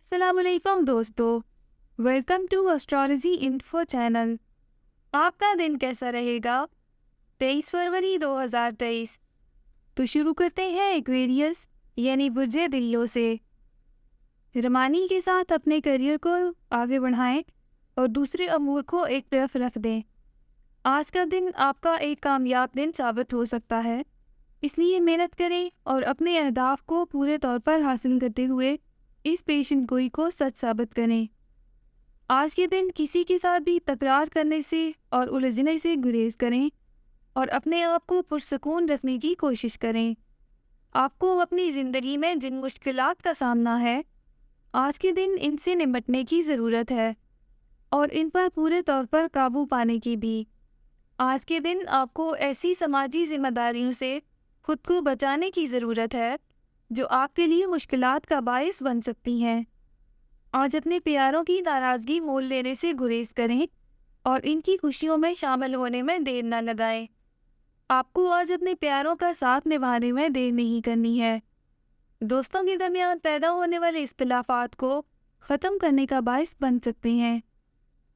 अस्सलामुअलैकुम दोस्तों, welcome to astrology info channel. आपका दिन कैसा रहेगा? 23 फरवरी 2023। तो शुरू करते हैं एक्वेरियस यानी बुर्जे दिल्लो से। रमानी के साथ अपने करियर को आगे बढ़ाएं और दूसरे अमूर को एक तरफ रख दें। आज का दिन आपका एक कामयाब दिन साबित हो सकता है, इसलिए मेहनत करें और अपने अहदाफ को पूरे तौर पर हासिल करते हुए इस पेशन गोई को सच साबित करें। आज के दिन किसी के साथ भी तकरार करने से और उलझने से गुरेज करें और अपने आप को पुरसकून रखने की कोशिश करें। आपको अपनी ज़िंदगी में जिन मुश्किलात का सामना है, आज के दिन इनसे निपटने की ज़रूरत है और इन पर पूरे तौर पर काबू पाने की भी। आज के दिन आपको ऐसी समाजी जिम्मेदारियों से खुद को बचाने की ज़रूरत है जो आपके लिए मुश्किलात का बायस बन सकती हैं। आज अपने प्यारों की नाराज़गी मोल लेने से गुरेज करें और इनकी खुशियों में शामिल होने में देर न लगाएं। आपको आज अपने प्यारों का साथ निभाने में देर नहीं करनी है। दोस्तों के दरमियान पैदा होने वाले इख्तिलाफात को ख़त्म करने का बायस बन सकते हैं।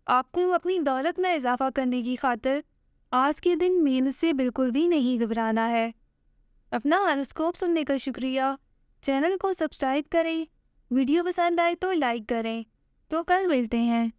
आपको अपनी दौलत में इजाफा करने की खातिर आज के दिन मेहनत से बिल्कुल भी नहीं घबराना है। अपना हॉरोस्कोप सुनने का शुक्रिया। चैनल को सब्सक्राइब करें। वीडियो पसंद आए तो लाइक करें। तो कल मिलते हैं।